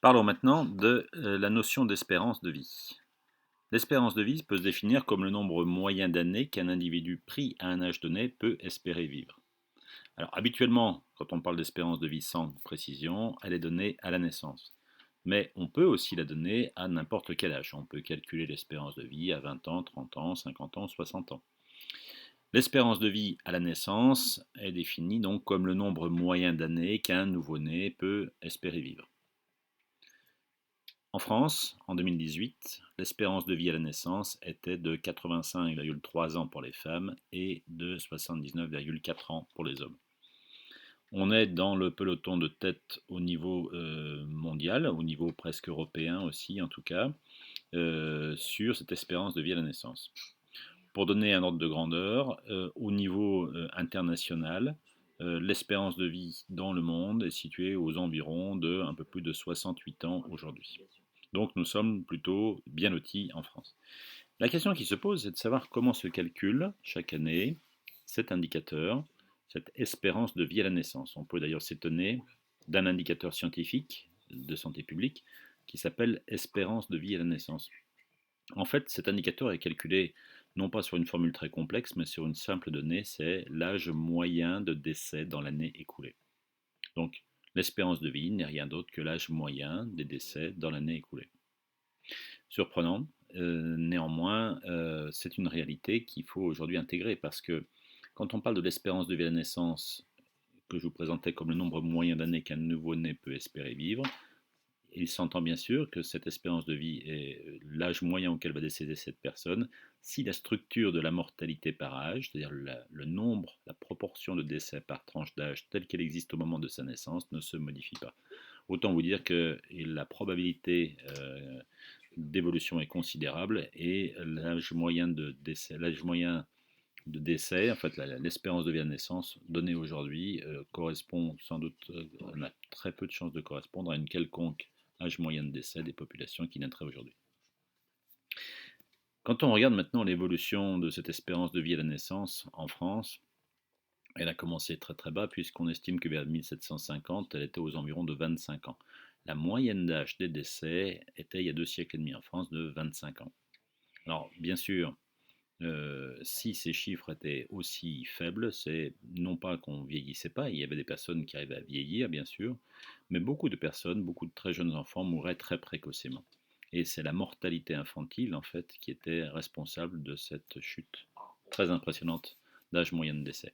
Parlons maintenant de la notion d'espérance de vie. L'espérance de vie peut se définir comme le nombre moyen d'années qu'un individu pris à un âge donné peut espérer vivre. Alors habituellement, quand on parle d'espérance de vie sans précision, elle est donnée à la naissance. Mais on peut aussi la donner à n'importe quel âge. On peut calculer l'espérance de vie à 20 ans, 30 ans, 50 ans, 60 ans. L'espérance de vie à la naissance est définie donc comme le nombre moyen d'années qu'un nouveau-né peut espérer vivre. En France, en 2018, l'espérance de vie à la naissance était de 85,3 ans pour les femmes et de 79,4 ans pour les hommes. On est dans le peloton de tête au niveau mondial, au niveau presque européen aussi en tout cas, sur cette espérance de vie à la naissance. Pour donner un ordre de grandeur, au niveau international, l'espérance de vie dans le monde est située aux environs de un peu plus de 68 ans aujourd'hui. Donc nous sommes plutôt bien lotis en France. La question qui se pose, c'est de savoir comment se calcule chaque année cet indicateur, cette espérance de vie à la naissance. On peut d'ailleurs s'étonner d'un indicateur scientifique de santé publique qui s'appelle espérance de vie à la naissance. En fait, cet indicateur est calculé non pas sur une formule très complexe, mais sur une simple donnée, c'est l'âge moyen de décès dans l'année écoulée. Donc, l'espérance de vie n'est rien d'autre que l'âge moyen des décès dans l'année écoulée. Surprenant, néanmoins, c'est une réalité qu'il faut aujourd'hui intégrer parce que quand on parle de l'espérance de vie à la naissance, que je vous présentais comme le nombre moyen d'années qu'un nouveau-né peut espérer vivre, il s'entend bien sûr que cette espérance de vie est l'âge moyen auquel va décéder cette personne si la structure de la mortalité par âge, c'est-à-dire le nombre, la proportion de décès par tranche d'âge telle qu'elle existe au moment de sa naissance, ne se modifie pas. Autant vous dire que la probabilité d'évolution est considérable et l'âge moyen de décès, en fait l'espérance de vie à naissance donnée aujourd'hui correspond sans doute, on a très peu de chances de correspondre à une quelconque âge moyen de décès des populations qui naîtraient aujourd'hui. Quand on regarde maintenant l'évolution de cette espérance de vie à la naissance en France, elle a commencé très très bas puisqu'on estime que vers 1750, elle était aux environs de 25 ans. La moyenne d'âge des décès était il y a 2 siècles et demi en France de 25 ans. Alors bien sûr, si ces chiffres étaient aussi faibles, c'est non pas qu'on vieillissait pas, il y avait des personnes qui arrivaient à vieillir bien sûr, mais beaucoup de personnes, beaucoup de très jeunes enfants mouraient très précocement. Et c'est la mortalité infantile en fait qui était responsable de cette chute très impressionnante d'âge moyen de décès.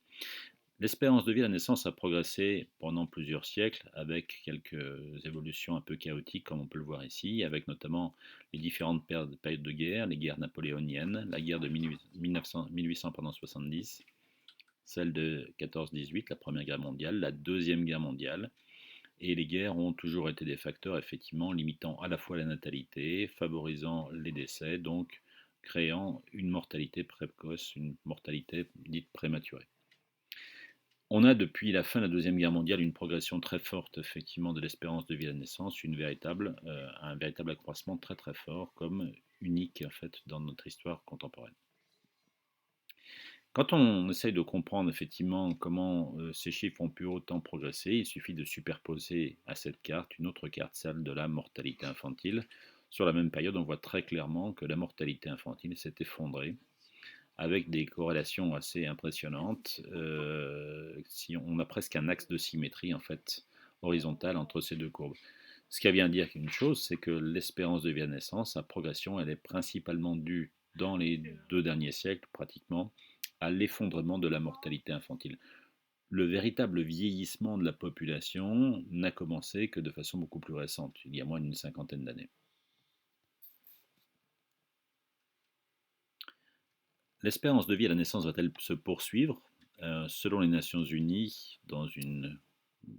L'espérance de vie à la naissance a progressé pendant plusieurs siècles avec quelques évolutions un peu chaotiques comme on peut le voir ici, avec notamment les différentes périodes de guerre, les guerres napoléoniennes, la guerre de 1870, celle de 14-18, la Première Guerre mondiale, la Deuxième Guerre mondiale, et les guerres ont toujours été des facteurs effectivement limitant à la fois la natalité, favorisant les décès, donc créant une mortalité précoce, une mortalité dite prématurée. On a depuis la fin de la Deuxième Guerre mondiale une progression très forte effectivement de l'espérance de vie à la naissance, un véritable accroissement très très fort comme unique en fait dans notre histoire contemporaine. Quand on essaye de comprendre effectivement comment ces chiffres ont pu autant progresser, il suffit de superposer à cette carte une autre carte, celle de la mortalité infantile. Sur la même période, on voit très clairement que la mortalité infantile s'est effondrée avec des corrélations assez impressionnantes. Si on a presque un axe de symétrie en fait horizontale entre ces deux courbes. Ce qui vient dire qu'une chose, c'est que l'espérance de vie à naissance, sa progression, elle est principalement due dans les 2 derniers siècles pratiquement à l'effondrement de la mortalité infantile. Le véritable vieillissement de la population n'a commencé que de façon beaucoup plus récente, il y a moins d'une cinquantaine d'années. L'espérance de vie à la naissance va-t-elle se poursuivre? Selon les Nations Unies, dans une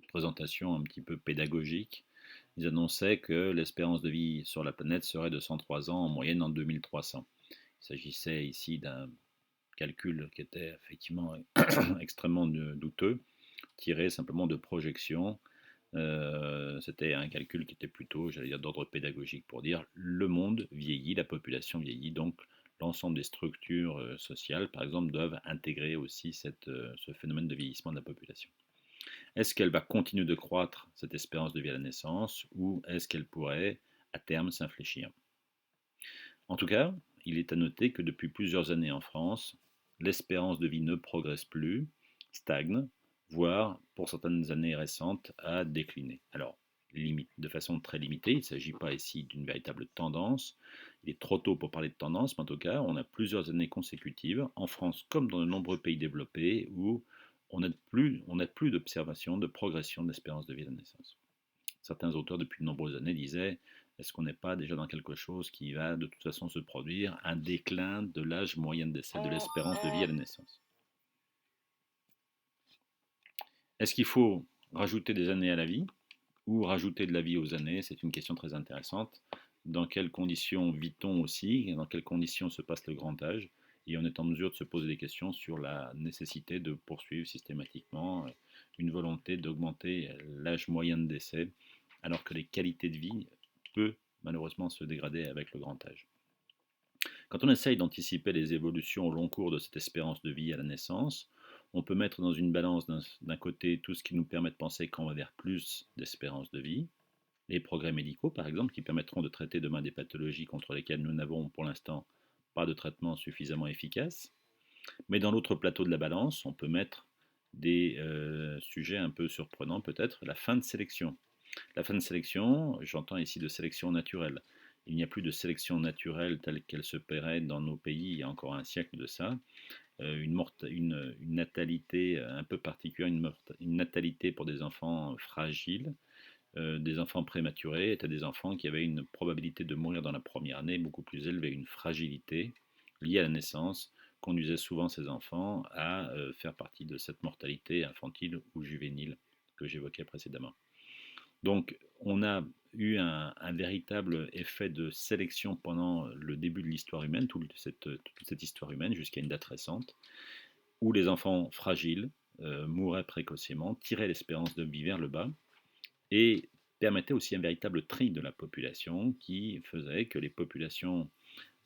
présentation un petit peu pédagogique, ils annonçaient que l'espérance de vie sur la planète serait de 103 ans en moyenne en 2300. Il s'agissait ici d'un calcul qui était effectivement extrêmement douteux, tiré simplement de projections. C'était un calcul qui était plutôt, j'allais dire, d'ordre pédagogique pour dire le monde vieillit, la population vieillit, donc l'ensemble des structures sociales, par exemple, doivent intégrer aussi ce phénomène de vieillissement de la population. Est-ce qu'elle va continuer de croître, cette espérance de vie à la naissance, ou est-ce qu'elle pourrait, à terme, s'infléchir? En tout cas, il est à noter que depuis plusieurs années en France, l'espérance de vie ne progresse plus, stagne, voire, pour certaines années récentes, a décliné. Alors, de façon très limitée, il ne s'agit pas ici d'une véritable tendance. Il est trop tôt pour parler de tendance, mais en tout cas, on a plusieurs années consécutives, en France comme dans de nombreux pays développés, où on n'a plus d'observation de progression de l'espérance de vie à la naissance. Certains auteurs, depuis de nombreuses années, disaient: est-ce qu'on n'est pas déjà dans quelque chose qui va de toute façon se produire, un déclin de l'âge moyen de décès, de l'espérance de vie à la naissance? Est-ce qu'il faut rajouter des années à la vie ou rajouter de la vie aux années? C'est une question très intéressante. Dans quelles conditions vit-on aussi? Dans quelles conditions se passe le grand âge? Et on est en mesure de se poser des questions sur la nécessité de poursuivre systématiquement une volonté d'augmenter l'âge moyen de décès, alors que les qualités de vie peuvent malheureusement se dégrader avec le grand âge. Quand on essaye d'anticiper les évolutions au long cours de cette espérance de vie à la naissance, on peut mettre dans une balance d'un côté tout ce qui nous permet de penser qu'on va vers plus d'espérance de vie, les progrès médicaux par exemple, qui permettront de traiter demain des pathologies contre lesquelles nous n'avons pour l'instant pas de traitement suffisamment efficace. Mais dans l'autre plateau de la balance, on peut mettre des sujets un peu surprenants peut-être, la fin de sélection. La fin de sélection, j'entends ici de sélection naturelle. Il n'y a plus de sélection naturelle telle qu'elle se paierait dans nos pays il y a encore un siècle de ça. Une natalité un peu particulière, une natalité pour des enfants fragiles, des enfants prématurés étaient des enfants qui avaient une probabilité de mourir dans la première année beaucoup plus élevée, une fragilité liée à la naissance conduisait souvent ces enfants à faire partie de cette mortalité infantile ou juvénile que j'évoquais précédemment. Donc on a eu un véritable effet de sélection pendant le début de l'histoire humaine, toute cette histoire humaine jusqu'à une date récente, où les enfants fragiles mouraient précocement, tiraient l'espérance de vie vers le bas, et permettait aussi un véritable tri de la population qui faisait que les populations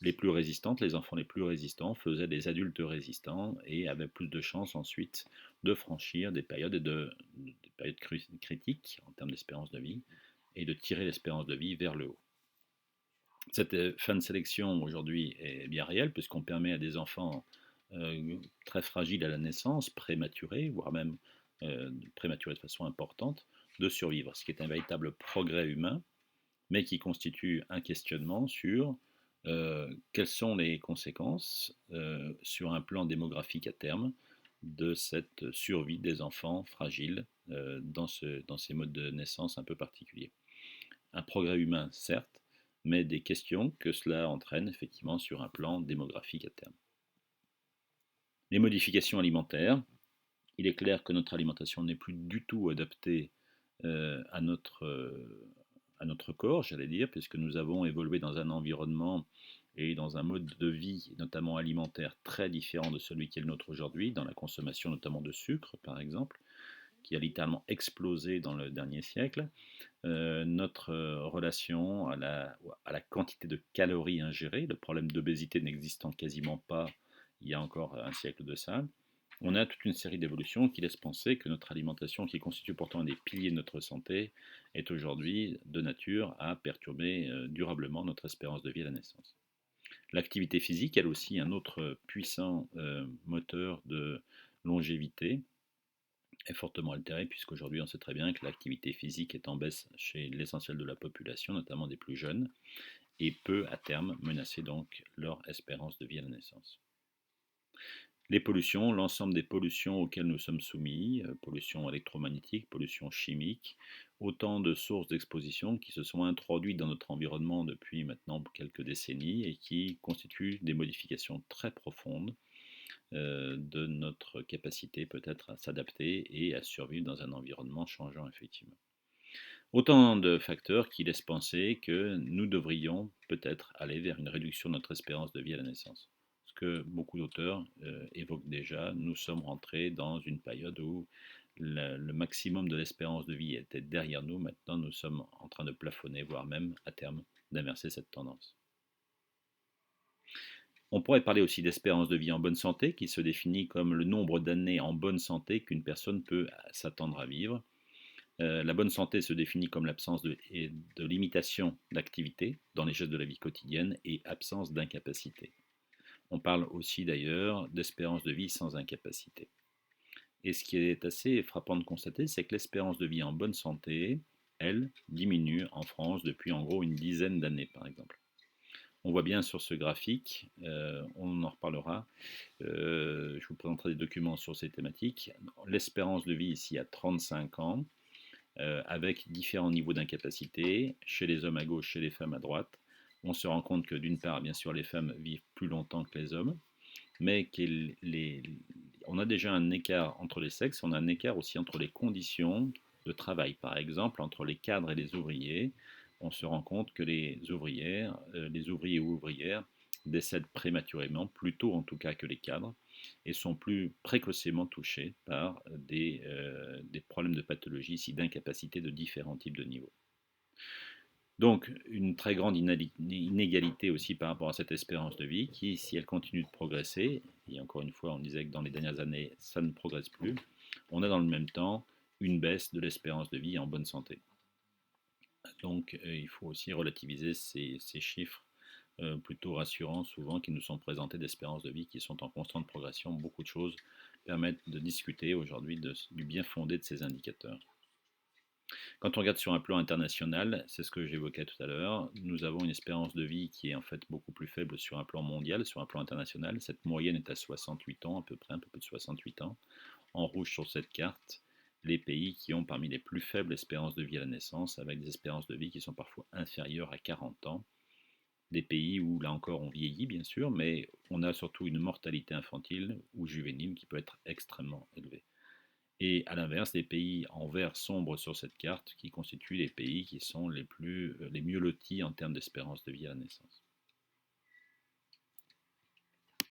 les plus résistantes, les enfants les plus résistants, faisaient des adultes résistants et avaient plus de chances ensuite de franchir des périodes, des périodes critiques en termes d'espérance de vie et de tirer l'espérance de vie vers le haut. Cette fin de sélection aujourd'hui est bien réelle puisqu'on permet à des enfants très fragiles à la naissance, prématurés, voire même prématurés de façon importante, de survivre, ce qui est un véritable progrès humain, mais qui constitue un questionnement sur quelles sont les conséquences sur un plan démographique à terme de cette survie des enfants fragiles dans ces modes de naissance un peu particuliers. Un progrès humain, certes, mais des questions que cela entraîne effectivement sur un plan démographique à terme. Les modifications alimentaires, il est clair que notre alimentation n'est plus du tout adaptée à notre corps, j'allais dire, puisque nous avons évolué dans un environnement et dans un mode de vie, notamment alimentaire, très différent de celui qui est le nôtre aujourd'hui, dans la consommation notamment de sucre, par exemple, qui a littéralement explosé dans le dernier siècle. Notre relation à la quantité de calories ingérées, le problème d'obésité n'existant quasiment pas il y a encore un siècle de ça, on a toute une série d'évolutions qui laissent penser que notre alimentation, qui constitue pourtant un des piliers de notre santé, est aujourd'hui de nature à perturber durablement notre espérance de vie à la naissance. L'activité physique, elle aussi, un autre puissant moteur de longévité, est fortement altérée, puisqu'aujourd'hui on sait très bien que l'activité physique est en baisse chez l'essentiel de la population, notamment des plus jeunes, et peut à terme menacer donc leur espérance de vie à la naissance. Les pollutions, l'ensemble des pollutions auxquelles nous sommes soumis, pollution électromagnétique, pollution chimique, autant de sources d'exposition qui se sont introduites dans notre environnement depuis maintenant quelques décennies et qui constituent des modifications très profondes de notre capacité peut-être à s'adapter et à survivre dans un environnement changeant effectivement. Autant de facteurs qui laissent penser que nous devrions peut-être aller vers une réduction de notre espérance de vie à la naissance. Ce que beaucoup d'auteurs évoquent déjà, nous sommes rentrés dans une période où le maximum de l'espérance de vie était derrière nous, maintenant nous sommes en train de plafonner, voire même à terme d'inverser cette tendance. On pourrait parler aussi d'espérance de vie en bonne santé, qui se définit comme le nombre d'années en bonne santé qu'une personne peut s'attendre à vivre. La bonne santé se définit comme l'absence de limitation d'activité dans les gestes de la vie quotidienne et absence d'incapacité. On parle aussi d'ailleurs d'espérance de vie sans incapacité. Et ce qui est assez frappant de constater, c'est que l'espérance de vie en bonne santé, elle, diminue en France depuis en gros une dizaine d'années par exemple. On voit bien sur ce graphique, on en reparlera, je vous présenterai des documents sur ces thématiques, l'espérance de vie ici à 35 ans, avec différents niveaux d'incapacité, chez les hommes à gauche, chez les femmes à droite. On se rend compte que d'une part, bien sûr, les femmes vivent plus longtemps que les hommes, mais on a déjà un écart entre les sexes, on a un écart aussi entre les conditions de travail. Par exemple, entre les cadres et les ouvriers, on se rend compte que les ouvriers ou ouvrières décèdent prématurément, plus tôt en tout cas que les cadres, et sont plus précocement touchés par des problèmes de pathologie, ici d'incapacité de différents types de niveaux. Donc, une très grande inégalité aussi par rapport à cette espérance de vie qui, si elle continue de progresser, et encore une fois, on disait que dans les dernières années, ça ne progresse plus, on a dans le même temps une baisse de l'espérance de vie en bonne santé. Donc, il faut aussi relativiser ces chiffres plutôt rassurants, souvent, qui nous sont présentés d'espérance de vie qui sont en constante progression. Beaucoup de choses permettent de discuter aujourd'hui du bien fondé de ces indicateurs. Quand on regarde sur un plan international, c'est ce que j'évoquais tout à l'heure, nous avons une espérance de vie qui est en fait beaucoup plus faible sur un plan mondial, sur un plan international. Cette moyenne est à 68 ans à peu près, un peu plus de 68 ans. En rouge sur cette carte, les pays qui ont parmi les plus faibles espérances de vie à la naissance, avec des espérances de vie qui sont parfois inférieures à 40 ans. Des pays où, là encore, on vieillit bien sûr, mais on a surtout une mortalité infantile ou juvénile qui peut être extrêmement élevée. Et à l'inverse, des pays en vert sombre sur cette carte qui constituent les pays qui sont les mieux lotis en termes d'espérance de vie à la naissance.